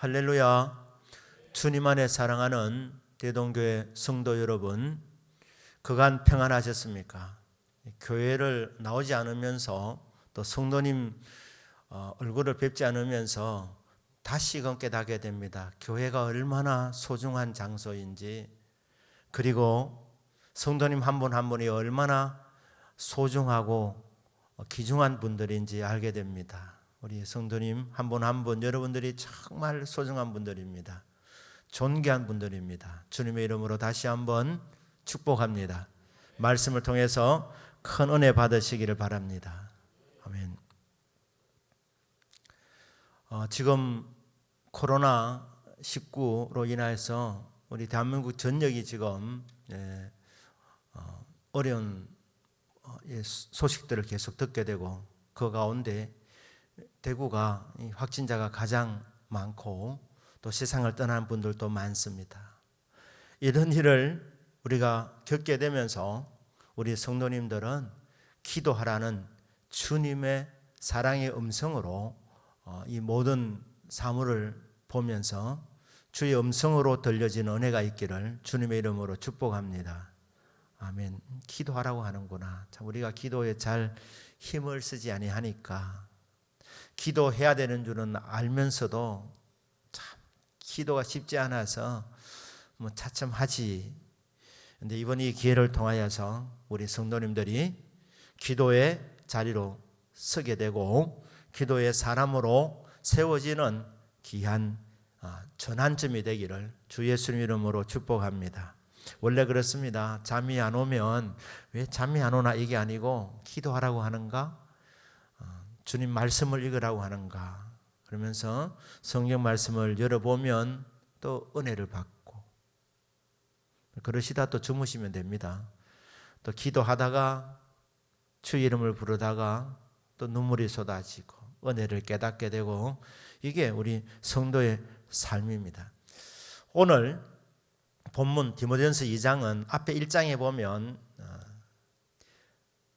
할렐루야. 주님 안에 사랑하는 대동교회 성도 여러분, 그간 평안하셨습니까? 교회를 나오지 않으면서 또 성도님 얼굴을 뵙지 않으면서 다시금 깨닫게 됩니다. 교회가 얼마나 소중한 장소인지, 그리고 성도님 한 분 한 분이 얼마나 소중하고 귀중한 분들인지 알게 됩니다. 우리 성도님 한 분 한 분 여러분들이 정말 소중한 분들입니다. 존귀한 분들입니다. 주님의 이름으로 다시 한번 축복합니다. 말씀을 통해서 큰 은혜 받으시기를 바랍니다. 아멘. 지금 코로나19로 인해서 우리 대한민국 전역이 지금 어려운 소식들을 계속 듣게 되고, 그 가운데 대구가 확진자가 가장 많고 또 세상을 떠난 분들도 많습니다. 이런 일을 우리가 겪게 되면서 우리 성도님들은 기도하라는 주님의 사랑의 음성으로 이 모든 사물을 보면서 주의 음성으로 들려지는 은혜가 있기를 주님의 이름으로 축복합니다. 아멘. 기도하라고 하는구나. 참 우리가 기도에 잘 힘을 쓰지 아니하니까, 기도해야 되는 줄은 알면서도 참 기도가 쉽지 않아서 차츰하지. 그런데 이번 이 기회를 통하여서 우리 성도님들이 기도의 자리로 서게 되고 기도의 사람으로 세워지는 귀한 전환점이 되기를 주 예수님 이름으로 축복합니다. 원래 그렇습니다. 잠이 안 오면 왜 잠이 안 오나 이게 아니고 기도하라고 하는가? 주님 말씀을 읽으라고 하는가? 그러면서 성경 말씀을 열어보면 또 은혜를 받고, 그러시다 또 주무시면 됩니다. 또 기도하다가 주의 이름을 부르다가 또 눈물이 쏟아지고 은혜를 깨닫게 되고, 이게 우리 성도의 삶입니다. 오늘 본문 디모데전서 2장은 앞에 1장에 보면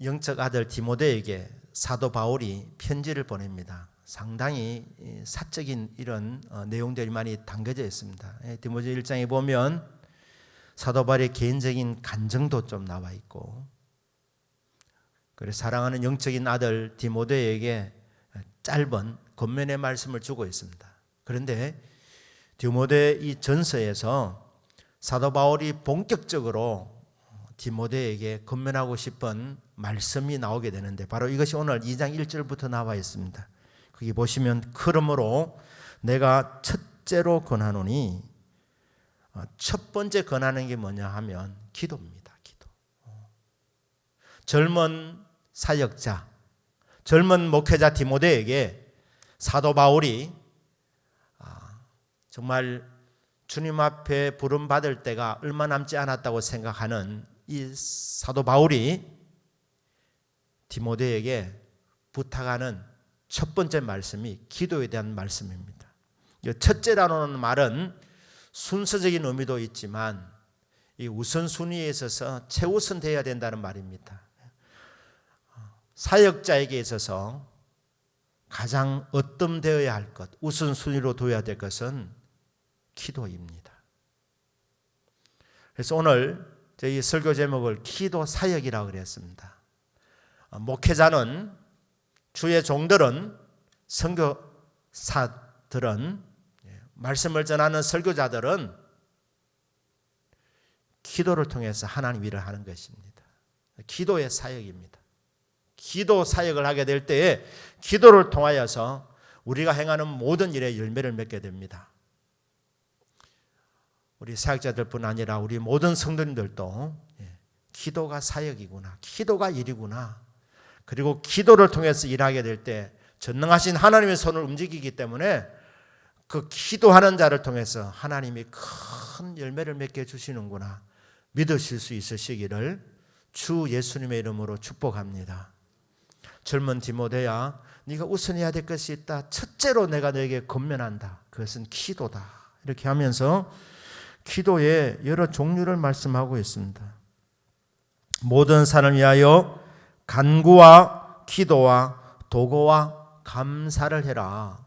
영적 아들 디모데에게 사도 바울이 편지를 보냅니다. 상당히 사적인 이런 내용들이 많이 담겨져 있습니다. 디모데 1장에 보면 사도 바울의 개인적인 간증도 좀 나와 있고, 그래서 사랑하는 영적인 아들 디모데에게 짧은 권면의 말씀을 주고 있습니다. 그런데 디모데 이 전서에서 사도 바울이 본격적으로 디모데에게 권면하고 싶은 말씀이 나오게 되는데, 바로 이것이 오늘 2장 1절부터 나와 있습니다. 거기 보시면 그러므로 내가 첫째로 권하노니, 첫 번째 권하는 게 뭐냐 하면 기도입니다. 기도. 젊은 사역자, 젊은 목회자 디모데에게 사도 바울이 정말 주님 앞에 부름받을 때가 얼마 남지 않았다고 생각하는 이 사도 바울이 디모데에게 부탁하는 첫 번째 말씀이 기도에 대한 말씀입니다. 첫째라는 말은 순서적인 의미도 있지만 이 우선순위에 있어서 최우선 되어야 된다는 말입니다. 사역자에게 있어서 가장 으뜸되어야 할 것, 우선순위로 둬야 될 것은 기도입니다. 그래서 오늘 저희 설교 제목을 기도 사역이라고 그랬습니다. 목회자는, 주의 종들은, 선교사들은, 말씀을 전하는 설교자들은 기도를 통해서 하나님 일을 하는 것입니다. 기도의 사역입니다. 기도 사역을 하게 될 때에 기도를 통하여서 우리가 행하는 모든 일에 열매를 맺게 됩니다. 우리 사역자들뿐 아니라 우리 모든 성도님들도 기도가 사역이구나, 기도가 일이구나, 그리고 기도를 통해서 일하게 될 때 전능하신 하나님의 손을 움직이기 때문에 그 기도하는 자를 통해서 하나님이 큰 열매를 맺게 해주시는구나 믿으실 수 있으시기를 주 예수님의 이름으로 축복합니다. 젊은 디모데야, 네가 우선해야 될 것이 있다. 첫째로 내가 너에게 권면한다. 그것은 기도다. 이렇게 하면서 기도의 여러 종류를 말씀하고 있습니다. 모든 사람을 위하여 간구와 기도와 도고와 감사를 해라.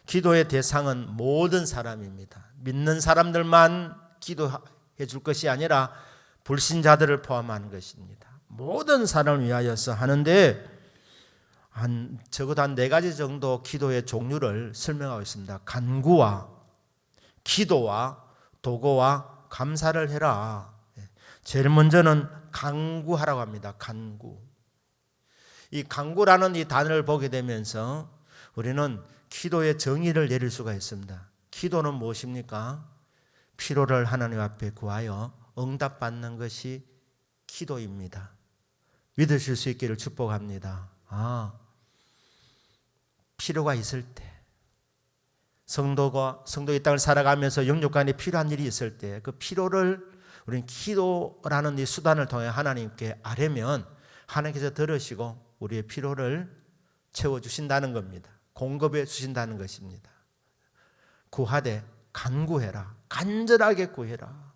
기도의 대상은 모든 사람입니다. 믿는 사람들만 기도해 줄 것이 아니라 불신자들을 포함하는 것입니다. 모든 사람을 위하여서 하는데 적어도 한 4가지 정도 기도의 종류를 설명하고 있습니다. 간구와 기도와 도고와 감사를 해라. 제일 먼저는 간구하라고 합니다. 간구. 이 간구라는 이 단어를 보게 되면서 우리는 기도의 정의를 내릴 수가 있습니다. 기도는 무엇입니까? 필요를 하나님 앞에 구하여 응답받는 것이 기도입니다. 믿으실 수 있기를 축복합니다. 필요가 있을 때, 성도가 이 땅을 살아가면서 영육간에 필요한 일이 있을 때 그 필요를 우리는 기도라는 이 수단을 통해 하나님께 아뢰면 하나님께서 들으시고 우리의 필요를 채워주신다는 겁니다. 공급해 주신다는 것입니다. 구하되 간구해라. 간절하게 구해라.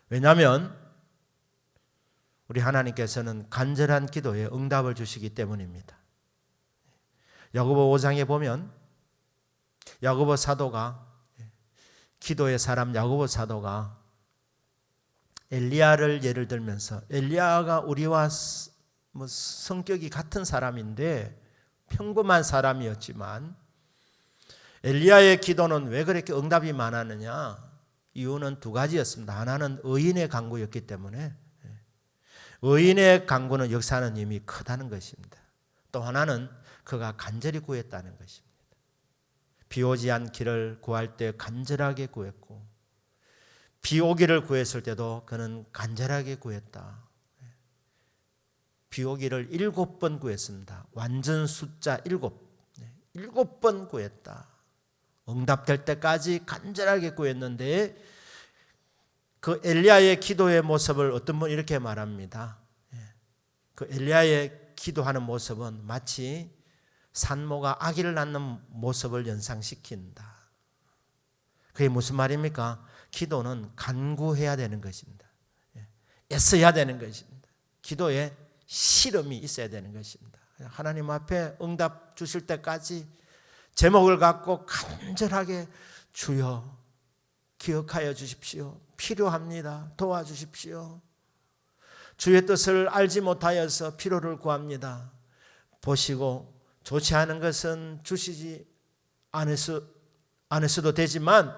왜냐하면 우리 하나님께서는 간절한 기도에 응답을 주시기 때문입니다. 야고보 5장에 보면 야고보 사도가, 기도의 사람 야고보 사도가 엘리야를 예를 들면서, 엘리야가 우리와 성격이 같은 사람인데 평범한 사람이었지만 엘리야의 기도는 왜 그렇게 응답이 많았느냐? 이유는 2가지였습니다. 하나는 의인의 간구였기 때문에, 의인의 간구는 역사하는 힘이 크다는 것입니다. 또 하나는 그가 간절히 구했다는 것입니다. 비 오지 않기를 구할 때 간절하게 구했고, 비 오기를 구했을 때도 그는 간절하게 구했다. 비 오기를 7번 구했습니다. 완전 숫자 7. 7번 구했다. 응답될 때까지 간절하게 구했는데 그 엘리야의 기도의 모습을 어떤 분이 이렇게 말합니다. 그 엘리야의 기도하는 모습은 마치 산모가 아기를 낳는 모습을 연상시킨다. 그게 무슨 말입니까? 기도는 간구해야 되는 것입니다. 애써야 되는 것입니다. 기도에 실험이 있어야 되는 것입니다. 하나님 앞에 응답 주실 때까지 제목을 갖고 간절하게 주여 기억하여 주십시오. 필요합니다. 도와주십시오. 주의 뜻을 알지 못하여서 필요를 구합니다. 보시고 좋지 않은 것은 주시지 않으셔도 되지만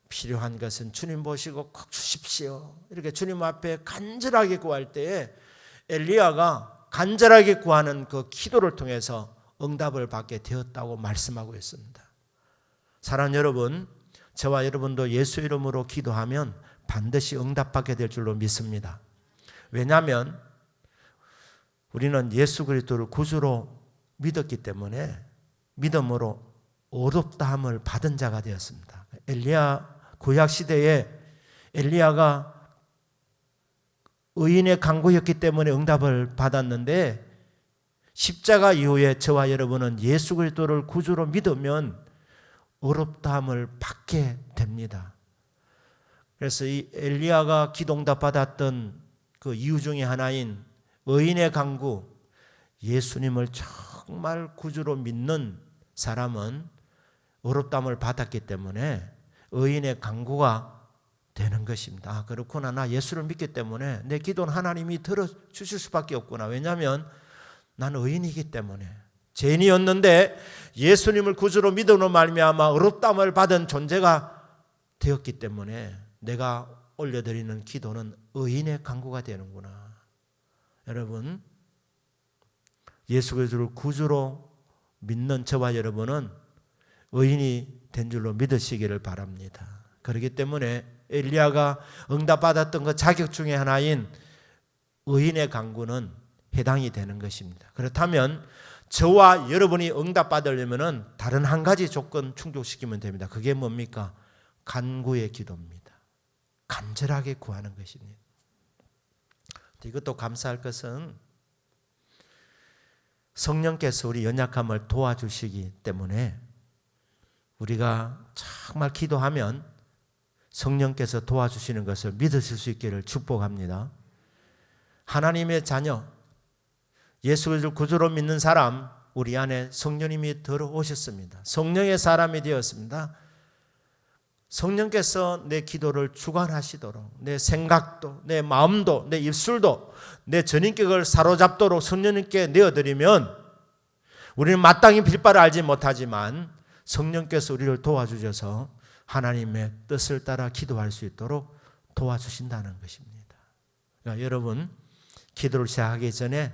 필요한 것은 주님 보시고 꼭 주십시오. 이렇게 주님 앞에 간절하게 구할 때에 엘리야가 간절하게 구하는 그 기도를 통해서 응답을 받게 되었다고 말씀하고 있습니다. 사랑하는 여러분, 저와 여러분도 예수 이름으로 기도하면 반드시 응답받게 될 줄로 믿습니다. 왜냐하면 우리는 예수 그리스도를 구주로 믿었기 때문에 믿음으로 어렵다함을 받은 자가 되었습니다. 엘리야 구약 시대에 엘리야가 의인의 간구였기 때문에 응답을 받았는데 십자가 이후에 저와 여러분은 예수 그리스도를 구주로 믿으면 어렵다함을 받게 됩니다. 그래서 이 엘리야가 기도응답 받았던 그 이유 중에 하나인 의인의 간구, 예수님을 정말 구주로 믿는 사람은 어렵다함을 받았기 때문에 의인의 간구가 되는 것입니다. 그렇구나. 나 예수를 믿기 때문에 내 기도는 하나님이 들어주실 수밖에 없구나. 왜냐하면 나는 의인이기 때문에, 죄인이었는데 예수님을 구주로 믿음으로 말미암아 어렵다함을 받은 존재가 되었기 때문에 내가 올려드리는 기도는 의인의 간구가 되는구나. 여러분, 예수 그리스도를 구주로 믿는 저와 여러분은 의인이 된 줄로 믿으시기를 바랍니다. 그렇기 때문에 엘리야가 응답받았던 그 자격 중에 하나인 의인의 간구는 해당이 되는 것입니다. 그렇다면 저와 여러분이 응답받으려면 다른 한 가지 조건 충족시키면 됩니다. 그게 뭡니까? 간구의 기도입니다. 간절하게 구하는 것입니다. 이것도 감사할 것은 성령께서 우리 연약함을 도와주시기 때문에 우리가 정말 기도하면 성령께서 도와주시는 것을 믿으실 수 있기를 축복합니다. 하나님의 자녀, 예수 그리스도를 구주로 믿는 사람, 우리 안에 성령님이 들어오셨습니다. 성령의 사람이 되었습니다. 성령께서 내 기도를 주관하시도록, 내 생각도, 내 마음도, 내 입술도, 내 전인격을 사로잡도록 성령님께 내어드리면 우리는 마땅히 빌바를 알지 못하지만 성령께서 우리를 도와주셔서 하나님의 뜻을 따라 기도할 수 있도록 도와주신다는 것입니다. 그러니까 여러분, 기도를 시작하기 전에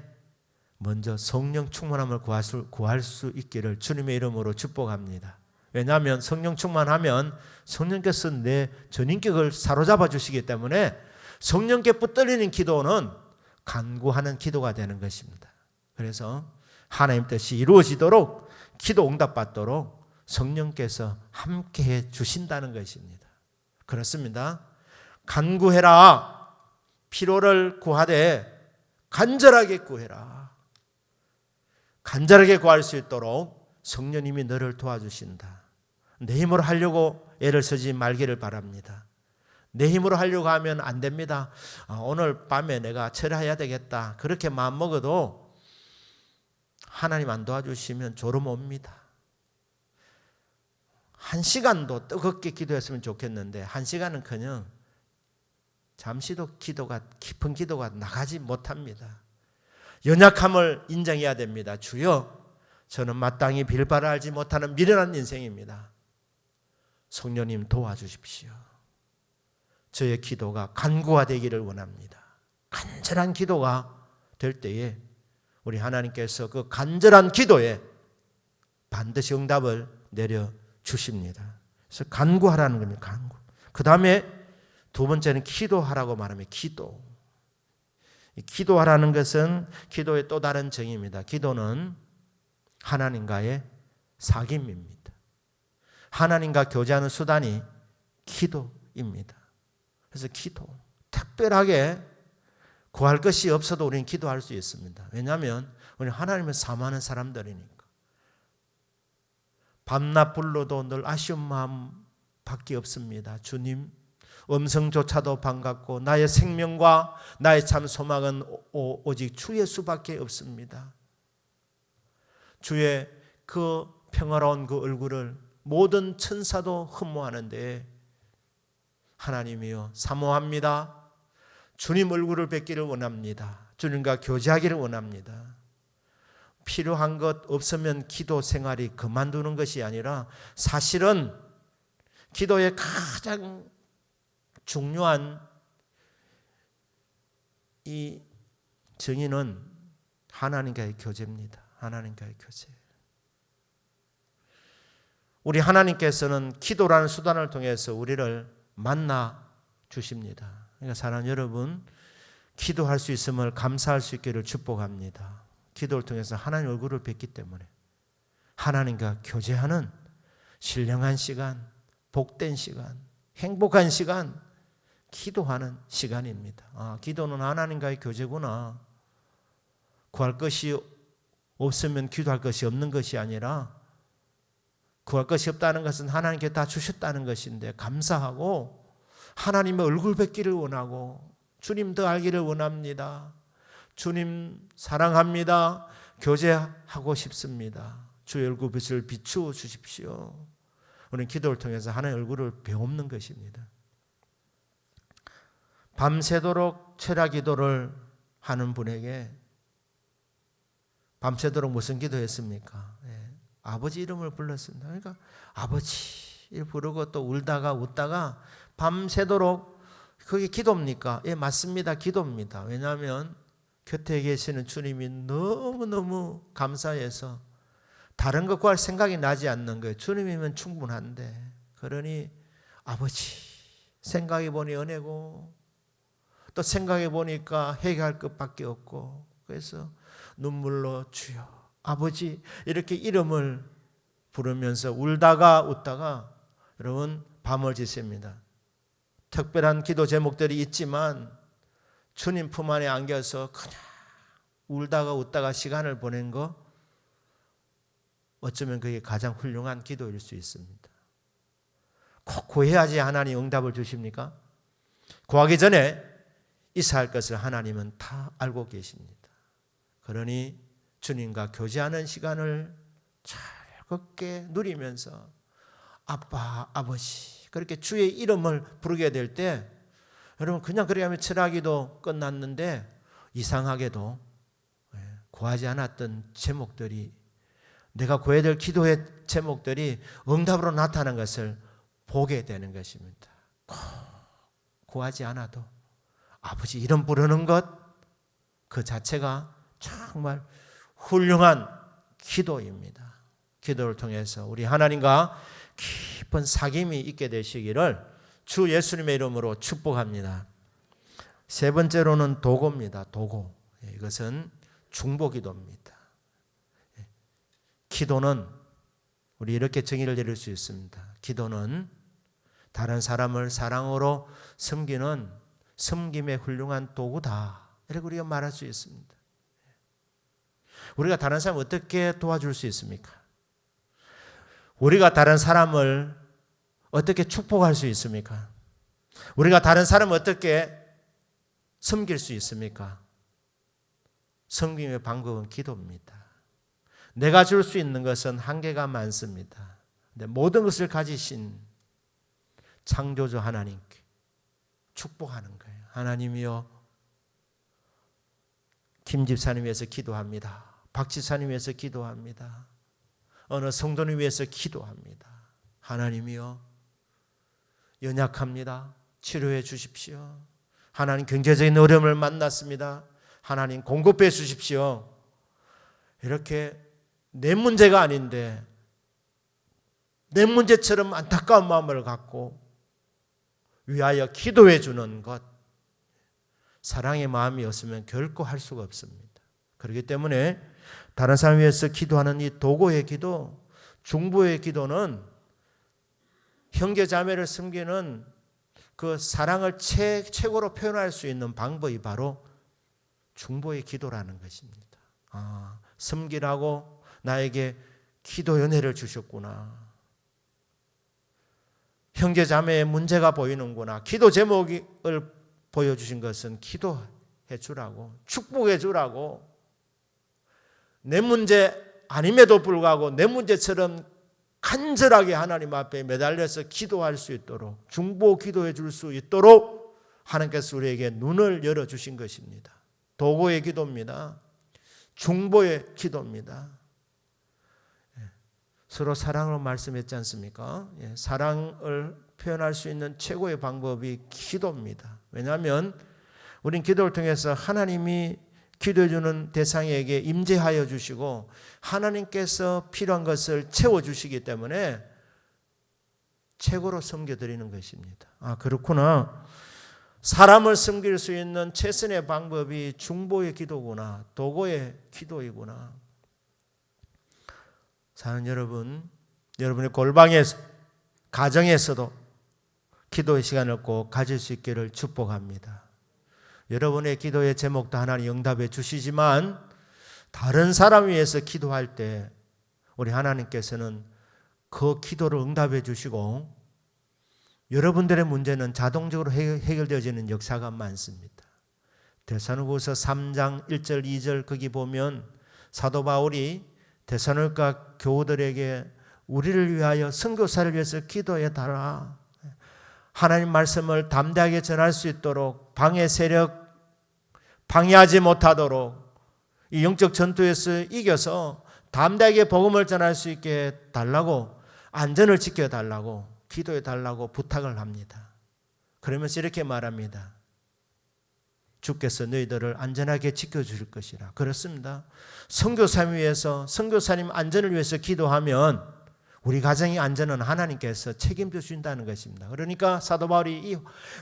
먼저 성령 충만함을 구할 수 있기를 주님의 이름으로 축복합니다. 왜냐하면 성령 충만하면 성령께서 내 전인격을 사로잡아 주시기 때문에 성령께 붙들리는 기도는 간구하는 기도가 되는 것입니다. 그래서 하나님 뜻이 이루어지도록 기도 응답받도록 성령께서 함께해 주신다는 것입니다. 그렇습니다. 간구해라. 필요를 구하되 간절하게 구해라. 간절하게 구할 수 있도록 성령님이 너를 도와주신다. 내 힘으로 하려고 애를 쓰지 말기를 바랍니다. 내 힘으로 하려고 하면 안 됩니다. 오늘 밤에 내가 철회해야 되겠다. 그렇게 마음먹어도 하나님 안 도와주시면 졸음 옵니다. 1시간도 뜨겁게 기도했으면 좋겠는데 1시간은커녕 잠시도 깊은 기도가 나가지 못합니다. 연약함을 인정해야 됩니다. 주여, 저는 마땅히 빌바를 알지 못하는 미련한 인생입니다. 성령님 도와주십시오. 저의 기도가 간구화되기를 원합니다. 간절한 기도가 될 때에 우리 하나님께서 그 간절한 기도에 반드시 응답을 내려주십니다. 그래서 간구하라는 겁니다. 간구. 그 다음에 두 번째는 기도하라고 말합니다. 기도하라는 것은 기도의 또 다른 정의입니다. 기도는 하나님과의 사귐입니다. 하나님과 교제하는 수단이 기도입니다. 그래서 기도, 특별하게 구할 것이 없어도 우리는 기도할 수 있습니다. 왜냐하면 우리는 하나님을 사모하는 사람들이니까. 밤낮 불러도 늘 아쉬운 마음밖에 없습니다. 주님, 음성조차도 반갑고 나의 생명과 나의 참 소망은 오직 주의 수밖에 없습니다. 주의 그 평화로운 그 얼굴을 모든 천사도 흠모하는데 하나님이여 사모합니다. 주님 얼굴을 뵙기를 원합니다. 주님과 교제하기를 원합니다. 필요한 것 없으면 기도 생활이 그만두는 것이 아니라 사실은 기도의 가장 중요한 이 정의는 하나님과의 교제입니다. 하나님과의 교제. 우리 하나님께서는 기도라는 수단을 통해서 우리를 만나 주십니다. 그러니까 사랑하는 여러분, 기도할 수 있음을 감사할 수 있기를 축복합니다. 기도를 통해서 하나님 얼굴을 뵙기 때문에 하나님과 교제하는 신령한 시간, 복된 시간, 행복한 시간, 기도하는 시간입니다. 기도는 하나님과의 교제구나. 구할 것이 없으면 기도할 것이 없는 것이 아니라 구할 것이 없다는 것은 하나님께 다 주셨다는 것인데 감사하고 하나님의 얼굴 뵙기를 원하고 주님 더 알기를 원합니다. 주님 사랑합니다. 교제하고 싶습니다. 주의 얼굴빛을 비추어 주십시오. 우리는 기도를 통해서 하나님의 얼굴을 배우는 것입니다. 밤새도록 철야 기도를 하는 분에게 밤새도록 무슨 기도했습니까? 아버지 이름을 불렀습니다. 그러니까 아버지 부르고 또 울다가 웃다가 밤새도록 그게 기도입니까? 맞습니다. 기도입니다. 왜냐하면 곁에 계시는 주님이 너무너무 감사해서 다른 것 구할 생각이 나지 않는 거예요. 주님이면 충분한데. 그러니 아버지 생각해 보니 은혜고 또 생각해 보니까 해결할 것밖에 없고 그래서 눈물로 주여 아버지 이렇게 이름을 부르면서 울다가 웃다가 여러분 밤을 지셉니다. 특별한 기도 제목들이 있지만 주님 품 안에 안겨서 그냥 울다가 웃다가 시간을 보낸 거 어쩌면 그게 가장 훌륭한 기도일 수 있습니다. 꼭 구해야지 하나님 응답을 주십니까? 구하기 전에 있어야 할 것을 하나님은 다 알고 계십니다. 그러니 주님과 교제하는 시간을 즐겁게 누리면서 아빠, 아버지 그렇게 주의 이름을 부르게 될 때 여러분 그냥 그래 하면 철학기도 끝났는데 이상하게도 구하지 않았던 제목들이 내가 구해야 될 기도의 제목들이 응답으로 나타나는 것을 보게 되는 것입니다. 구하지 않아도 아버지 이름 부르는 것 그 자체가 정말 훌륭한 기도입니다. 기도를 통해서 우리 하나님과 깊은 사귐이 있게 되시기를 주 예수님의 이름으로 축복합니다. 세 번째로는 도고입니다. 도고. 이것은 중보기도입니다. 기도는 우리 이렇게 정의를 내릴 수 있습니다. 기도는 다른 사람을 사랑으로 섬기는 섬김의 훌륭한 도구다. 이렇게 우리가 말할 수 있습니다. 우리가 다른 사람을 어떻게 도와줄 수 있습니까? 우리가 다른 사람을 어떻게 축복할 수 있습니까? 우리가 다른 사람을 어떻게 섬길 수 있습니까? 섬김의 방법은 기도입니다. 내가 줄 수 있는 것은 한계가 많습니다. 근데 모든 것을 가지신 창조주 하나님께 축복하는 거예요. 하나님이여 김 집사님 위해서 기도합니다. 박 집사님 위해서 기도합니다. 어느 성도님 위해서 기도합니다. 하나님이여 연약합니다. 치료해 주십시오. 하나님 경제적인 어려움을 만났습니다. 하나님 공급해 주십시오. 이렇게 내 문제가 아닌데 내 문제처럼 안타까운 마음을 갖고 위하여 기도해 주는 것, 사랑의 마음이었으면 결코 할 수가 없습니다. 그렇기 때문에 다른 사람 위해서 기도하는 이 도고의 기도, 중보의 기도는 형제 자매를 섬기는 그 사랑을 최고로 표현할 수 있는 방법이 바로 중보의 기도라는 것입니다. 섬기라고 나에게 기도 연회를 주셨구나. 형제 자매의 문제가 보이는구나. 기도 제목을 보여주신 것은 기도해 주라고, 축복해 주라고. 내 문제 아님에도 불구하고 내 문제처럼 간절하게 하나님 앞에 매달려서 기도할 수 있도록, 중보 기도해 줄 수 있도록 하나님께서 우리에게 눈을 열어주신 것입니다. 도고의 기도입니다. 중보의 기도입니다. 서로 사랑으로 말씀했지 않습니까? 사랑을 표현할 수 있는 최고의 방법이 기도입니다. 왜냐하면 우린 기도를 통해서 하나님이 기도해 주는 대상에게 임재하여 주시고 하나님께서 필요한 것을 채워주시기 때문에 최고로 섬겨드리는 것입니다. 그렇구나. 사람을 섬길 수 있는 최선의 방법이 중보의 기도구나. 도고의 기도이구나. 사는 여러분, 여러분의 골방에서, 가정에서도 기도의 시간을 꼭 가질 수 있기를 축복합니다. 여러분의 기도의 제목도 하나님 응답해 주시지만 다른 사람 위해서 기도할 때 우리 하나님께서는 그 기도를 응답해 주시고 여러분들의 문제는 자동적으로 해결되어지는 역사가 많습니다. 데살로니가서 3장 1절 2절 거기 보면 사도 바울이 데살로니가 교우들에게 우리를 위하여 선교사를 위해서 기도해 달라. 하나님 말씀을 담대하게 전할 수 있도록 방해 세력 방해하지 못하도록 이 영적 전투에서 이겨서 담대하게 복음을 전할 수 있게 달라고, 안전을 지켜달라고, 기도해 달라고 부탁을 합니다. 그러면서 이렇게 말합니다. 주께서 너희들을 안전하게 지켜주실 것이라. 그렇습니다. 선교사님 위해서, 선교사님 안전을 위해서 기도하면 우리 가정의 안전은 하나님께서 책임져 주신다는 것입니다. 그러니까 사도 바울이 이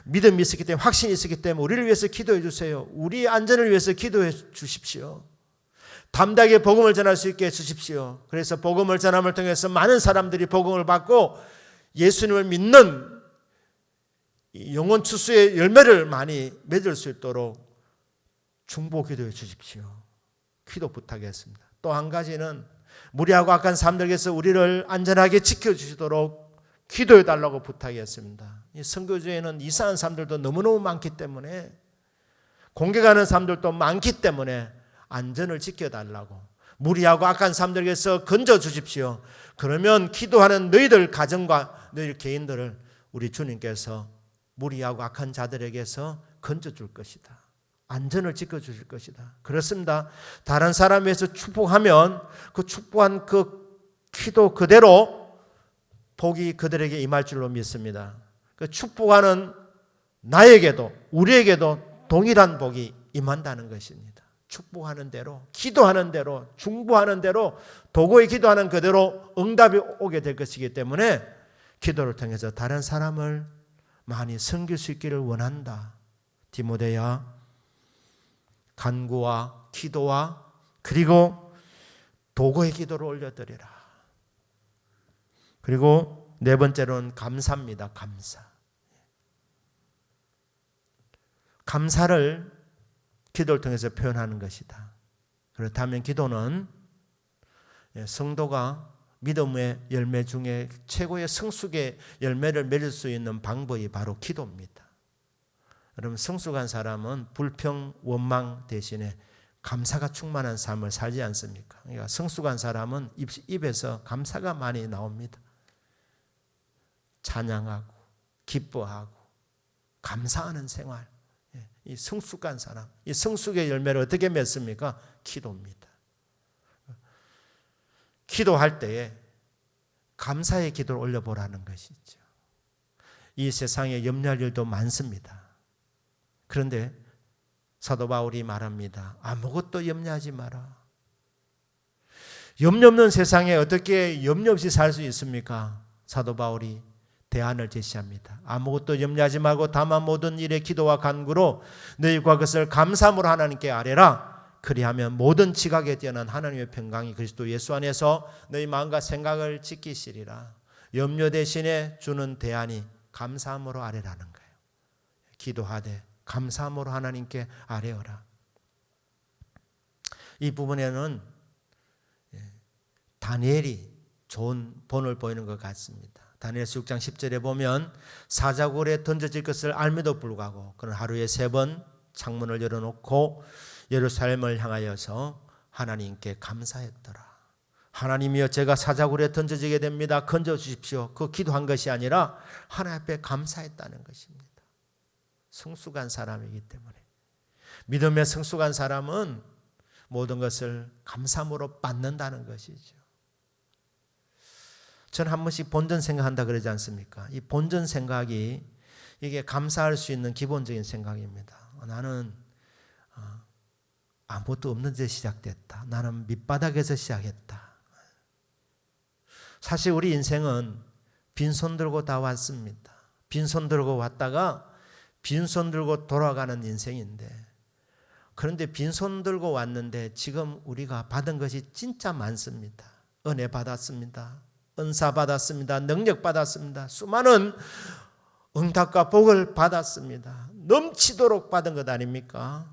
믿음이 있었기 때문에, 확신이 있었기 때문에 우리를 위해서 기도해 주세요. 우리 안전을 위해서 기도해 주십시오. 담대하게 복음을 전할 수 있게 해 주십시오. 그래서 복음을 전함을 통해서 많은 사람들이 복음을 받고 예수님을 믿는 영혼 추수의 열매를 많이 맺을 수 있도록 중보 기도해 주십시오. 기도 부탁했습니다. 또 한 가지는 무리하고 악한 사람들에게서 우리를 안전하게 지켜주시도록 기도해 달라고 부탁했습니다. 이 선교주에는 이상한 사람들도 너무너무 많기 때문에, 공격하는 사람들도 많기 때문에 안전을 지켜달라고, 무리하고 악한 사람들에게서 건져 주십시오. 그러면 기도하는 너희들 가정과 너희 개인들을 우리 주님께서 무리하고 악한 자들에게서 건져 줄 것이다. 안전을 지켜 주실 것이다. 그렇습니다. 다른 사람에 서 축복하면 그 축복한 그 기도 그대로 복이 그들에게 임할 줄로 믿습니다. 그 축복하는 나에게도 우리에게도 동일한 복이 임한다는 것입니다. 축복하는 대로, 기도하는 대로, 중보하는 대로, 도구에 기도하는 그대로 응답이 오게 될 것이기 때문에 기도를 통해서 다른 사람을 많이 섬길 수 있기를 원한다. 디모데야, 간구와 기도와 그리고 도구의 기도를 올려드리라. 그리고 네 번째로는 감사입니다. 감사. 감사를 기도를 통해서 표현하는 것이다. 그렇다면 기도는 성도가 믿음의 열매 중에 최고의 성숙의 열매를 맺을 수 있는 방법이 바로 기도입니다. 여러분, 성숙한 사람은 불평, 원망 대신에 감사가 충만한 삶을 살지 않습니까? 그러니까 성숙한 사람은 입에서 감사가 많이 나옵니다. 찬양하고 기뻐하고 감사하는 생활. 이 성숙한 사람, 이 성숙의 열매를 어떻게 맺습니까? 기도입니다. 기도할 때에 감사의 기도를 올려보라는 것이죠. 이 세상에 염려할 일도 많습니다. 그런데 사도 바울이 말합니다. 아무것도 염려하지 마라. 염려 없는 세상에 어떻게 염려 없이 살 수 있습니까? 사도 바울이 대안을 제시합니다. 아무것도 염려하지 말고 다만 모든 일에 기도와 간구로 너희가 그것을 감사함으로 하나님께 아뢰라. 그리하면 모든 지각에 뛰어난 하나님의 평강이 그리스도 예수 안에서 너희 마음과 생각을 지키시리라. 염려 대신에 주는 대안이 감사함으로 아뢰라는 거예요. 기도하되 감사함으로 하나님께 아뢰어라. 이 부분에는 다니엘이 좋은 본을 보이는 것 같습니다. 다니엘서 6장 10절에 보면 사자굴에 던져질 것을 알면도 불구하고 그는 하루에 3번 창문을 열어놓고 예루살렘을 향하여서 하나님께 감사했더라. 하나님이여, 제가 사자굴에 던져지게 됩니다. 건져주십시오. 그 기도한 것이 아니라 하나님 앞에 감사했다는 것입니다. 성숙한 사람이기 때문에. 믿음의 성숙한 사람은 모든 것을 감사함으로 받는다는 것이죠. 저는 한 번씩 본전 생각한다 그러지 않습니까? 이 본전 생각이 이게 감사할 수 있는 기본적인 생각입니다. 나는 아무것도 없는 데 시작됐다. 나는 밑바닥에서 시작했다. 사실 우리 인생은 빈손 들고 다 왔습니다. 빈손 들고 왔다가 빈손 들고 돌아가는 인생인데, 그런데 빈손 들고 왔는데 지금 우리가 받은 것이 진짜 많습니다. 은혜 받았습니다. 은사 받았습니다. 능력 받았습니다. 수많은 응답과 복을 받았습니다. 넘치도록 받은 것 아닙니까?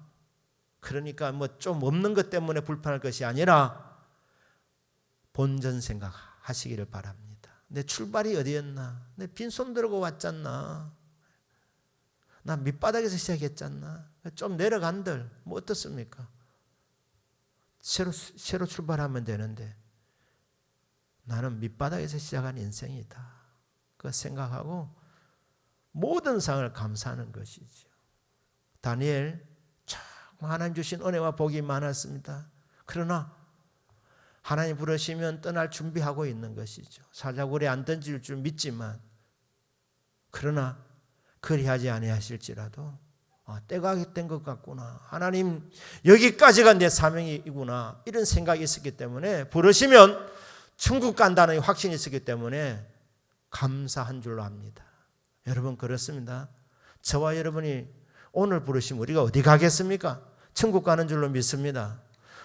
그러니까 뭐 좀 없는 것 때문에 불편할 것이 아니라 본전 생각하시기를 바랍니다. 내 출발이 어디였나? 내 빈손 들고 왔잖아. 나 밑바닥에서 시작했잖아. 좀 내려간들 뭐 어떻습니까? 새로 출발하면 되는데 나는 밑바닥에서 시작한 인생이다. 그 생각하고 모든 상을 감사하는 것이죠. 다니엘 참 하나님 주신 은혜와 복이 많았습니다. 그러나 하나님 부르시면 떠날 준비하고 있는 것이죠. 사자굴에 안 던질 줄 믿지만, 그러나 그리하지 아니하실지라도 때가 된 것 같구나. 하나님 여기까지가 내 사명이구나. 이런 생각이 있었기 때문에 부르시면 천국 간다는 확신이 있었기 때문에 감사한 줄로 압니다. 여러분 그렇습니다. 저와 여러분이 오늘 부르시면 우리가 어디 가겠습니까? 천국 가는 줄로 믿습니다.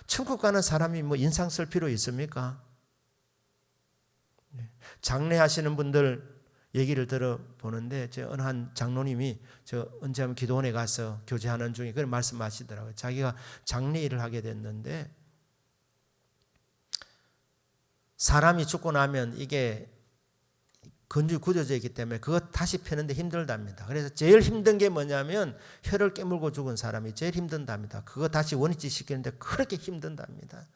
천국 가는 사람이 뭐 인상 쓸 필요 있습니까? 장례하시는 분들 얘기를 들어보는데 제 어느 한 장로님이 저 언제 한번 기도원에 가서 교제하는 중에 그런 말씀하시더라고요. 자기가 장례 일을 하게 됐는데 사람이 죽고 나면 이게 건조기 굳어져 있기 때문에 그거 다시 펴는데 힘들답니다. 그래서 제일 힘든 게 뭐냐면 혀를 깨물고 죽은 사람이 제일 힘든답니다. 그거 다시 원위치 시키는데 그렇게 힘든답니다.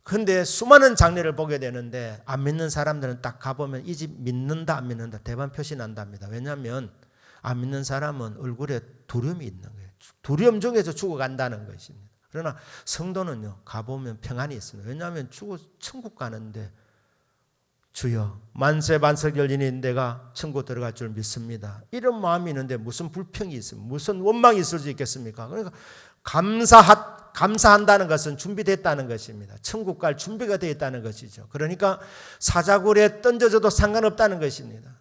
근데 수많은 장례를 보게 되는데 안 믿는 사람들은 딱 가보면 이 집 믿는다 안 믿는다 대반 표시 난답니다. 왜냐하면 안 믿는 사람은 얼굴에 두려움이 있는 거예요. 두려움 중에서 죽어간다는 것입니다. 그러나 성도는요, 가보면 평안이 있습니다. 왜냐하면 죽어 천국 가는데 주여 만세 반석 열리니 내가 천국 들어갈 줄 믿습니다. 이런 마음이 있는데 무슨 불평이 있습니까? 무슨 원망이 있을 수 있겠습니까? 그러니까 감사한다는 것은 준비됐다는 것입니다. 천국 갈 준비가 되어 있다는 것이죠. 그러니까 사자굴에 던져져도 상관없다는 것입니다.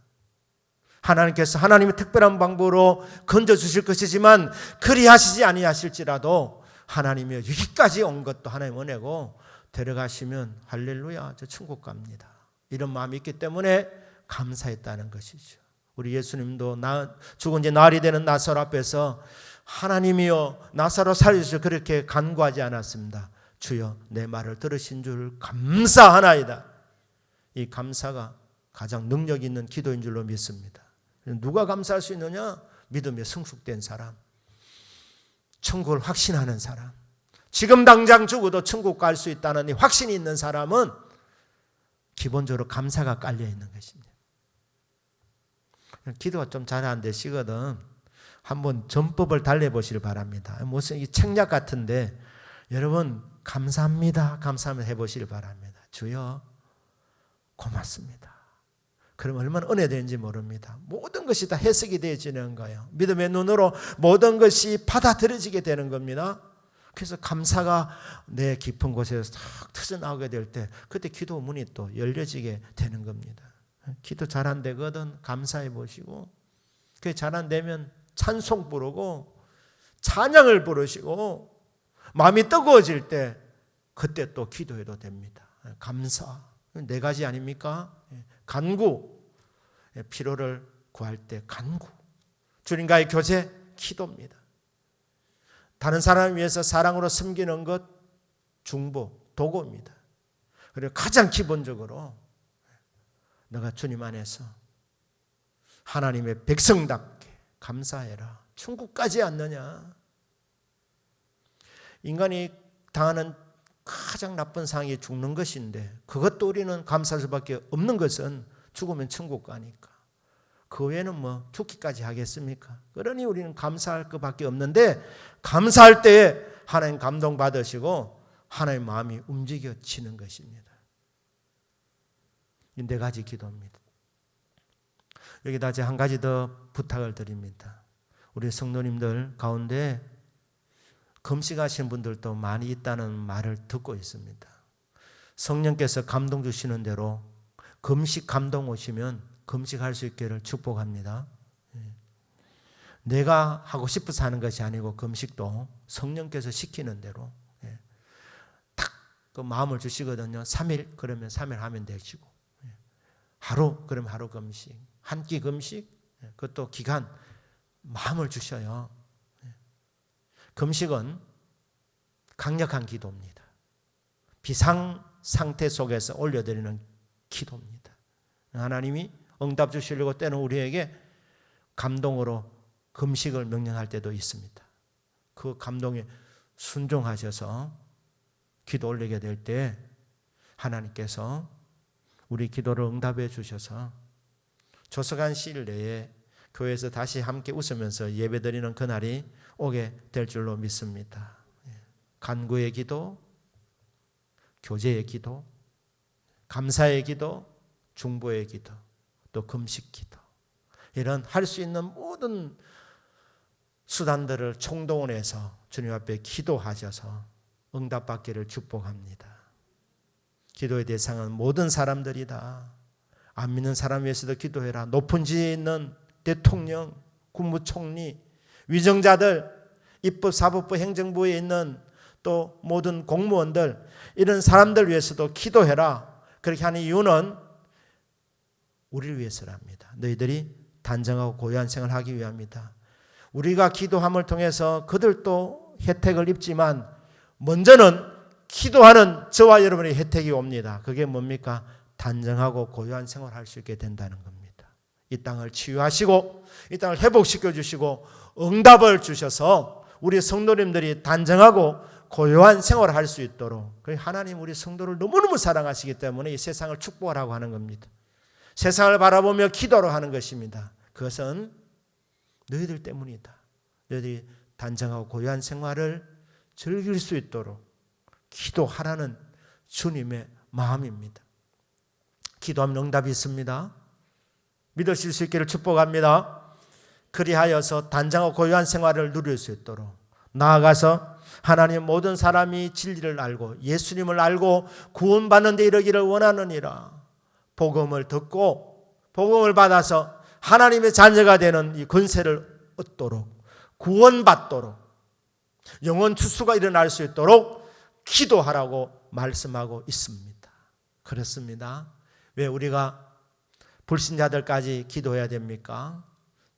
하나님께서 하나님의 특별한 방법으로 건져주실 것이지만 그리하시지 아니하실지라도 하나님이 여기까지 온 것도 하나님 은혜고 데려가시면 할렐루야 저 천국 갑니다. 이런 마음이 있기 때문에 감사했다는 것이죠. 우리 예수님도 죽은 지 나흘이 되는 나사로 앞에서 하나님이여 나사로 살려주시오 그렇게 간구하지 않았습니다. 주여 내 말을 들으신 줄 감사하나이다. 이 감사가 가장 능력 있는 기도인 줄로 믿습니다. 누가 감사할 수 있느냐? 믿음에 성숙된 사람, 천국을 확신하는 사람, 지금 당장 죽어도 천국 갈 수 있다는 이 확신이 있는 사람은 기본적으로 감사가 깔려 있는 것입니다. 기도가 좀 잘 안 되시거든 한번 전법을 달래보시길 바랍니다. 무슨 이 책략 같은데 여러분 감사합니다 해보시길 바랍니다. 주여 고맙습니다. 그럼 얼마나 은혜되는지 모릅니다. 모든 것이 다 해석이 되어지는 거예요. 믿음의 눈으로 모든 것이 받아들여지게 되는 겁니다. 그래서 감사가 내 깊은 곳에서 탁 터져나오게 될 때 그때 기도 문이 또 열려지게 되는 겁니다. 기도 잘 안 되거든 감사해 보시고 그게 잘 안 되면 찬송 부르고 찬양을 부르시고 마음이 뜨거워질 때 그때 또 기도해도 됩니다. 감사 네 가지 아닙니까? 간구 필요를 구할 때 간구 주님과의 교제 기도입니다. 다른 사람을 위해서 사랑으로 섬기는 것 중보 도구입니다. 그리고 가장 기본적으로 너가 주님 안에서 하나님의 백성답게 감사해라. 천국까지 않느냐? 인간이 당하는 가장 나쁜 상황이 죽는 것인데 그것도 우리는 감사할 수밖에 없는 것은 죽으면 천국 가니까 그 외에는 뭐 죽기까지 하겠습니까? 그러니 우리는 감사할 것밖에 없는데 감사할 때에 하나님 감동 받으시고 하나님 마음이 움직여지는 것입니다. 이 네 가지 기도입니다. 여기다 제가 한 가지 더 부탁을 드립니다. 우리 성도님들 가운데 금식하시는 분들도 많이 있다는 말을 듣고 있습니다. 성령께서 감동 주시는 대로 금식 감동 오시면 금식할 수 있기를 축복합니다. 내가 하고 싶어서 하는 것이 아니고 금식도 성령께서 시키는 대로 딱 그 마음을 주시거든요. 3일 그러면 3일 하면 되시고 하루 그러면 하루 금식 한 끼 금식 그것도 기간 마음을 주셔요. 금식은 강력한 기도입니다. 비상 상태 속에서 올려드리는 기도입니다. 하나님이 응답 주시려고 때는 우리에게 감동으로 금식을 명령할 때도 있습니다. 그 감동에 순종하셔서 기도 올리게 될 때 하나님께서 우리 기도를 응답해 주셔서 조속한 시일 내에 교회에서 다시 함께 웃으면서 예배드리는 그날이 오게 될 줄로 믿습니다. 간구의 기도, 교제의 기도, 감사의 기도, 중보의 기도, 또 금식 기도 이런 할 수 있는 모든 수단들을 총동원해서 주님 앞에 기도하셔서 응답받기를 축복합니다. 기도의 대상은 모든 사람들이다. 안 믿는 사람 위해서도 기도해라. 높은 지에 있는 대통령, 국무총리, 위정자들, 입법, 사법부, 행정부에 있는 또 모든 공무원들 이런 사람들 위해서도 기도해라. 그렇게 하는 이유는 우리를 위해서랍니다. 너희들이 단정하고 고요한 생활을 하기 위함이다. 우리가 기도함을 통해서 그들도 혜택을 입지만 먼저는 기도하는 저와 여러분의 혜택이 옵니다. 그게 뭡니까? 단정하고 고요한 생활을 할 수 있게 된다는 겁니다. 이 땅을 치유하시고 이 땅을 회복시켜 주시고 응답을 주셔서 우리 성도님들이 단정하고 고요한 생활을 할 수 있도록, 하나님 우리 성도를 너무너무 사랑하시기 때문에 이 세상을 축복하라고 하는 겁니다. 세상을 바라보며 기도를 하는 것입니다. 그것은 너희들 때문이다. 너희들이 단정하고 고요한 생활을 즐길 수 있도록 기도하라는 주님의 마음입니다. 기도하면 응답이 있습니다. 믿으실 수 있기를 축복합니다. 그리하여서 단정하고 고요한 생활을 누릴 수 있도록 나아가서 하나님 모든 사람이 진리를 알고 예수님을 알고 구원받는 데 이르기를 원하느니라. 복음을 듣고 복음을 받아서 하나님의 자녀가 되는 이 권세를 얻도록, 구원받도록, 영원 추수가 일어날 수 있도록 기도하라고 말씀하고 있습니다. 그렇습니다. 왜 우리가 불신자들까지 기도해야 됩니까?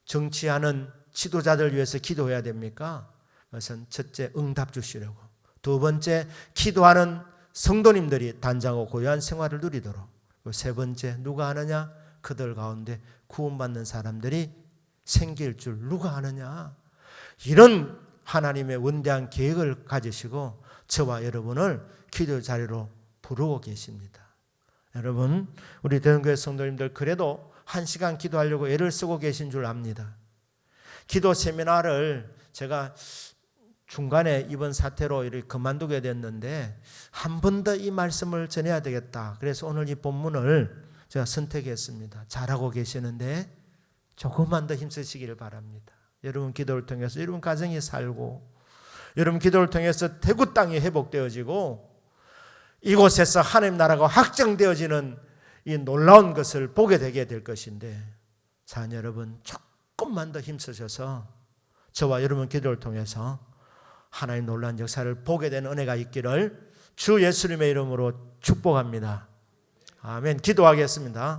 정치하는 지도자들 위해서 기도해야 됩니까? 그것은 첫째, 응답 주시려고. 두 번째, 기도하는 성도님들이 단장하고 고요한 생활을 누리도록. 세 번째, 누가 하느냐? 그들 가운데 구원받는 사람들이 생길 줄 누가 아느냐? 이런 하나님의 원대한 계획을 가지시고 저와 여러분을 기도 자리로 부르고 계십니다. 여러분, 우리 대전교회 성도님들 그래도 1시간 기도하려고 애를 쓰고 계신 줄 압니다. 기도 세미나를 제가 중간에 이번 사태로 이렇게 그만두게 됐는데 한 번 더 이 말씀을 전해야 되겠다. 그래서 오늘 이 본문을 제가 선택했습니다. 잘하고 계시는데 조금만 더 힘쓰시기를 바랍니다. 여러분 기도를 통해서 여러분 가정이 살고, 여러분 기도를 통해서 대구 땅이 회복되어지고, 이곳에서 하나님 나라가 확정되어지는 이 놀라운 것을 보게 되게 될 것인데, 자녀 여러분 조금만 더 힘쓰셔서 저와 여러분 기도를 통해서 하나님 놀라운 역사를 보게 되는 은혜가 있기를 주 예수님의 이름으로 축복합니다. 아멘. 기도하겠습니다.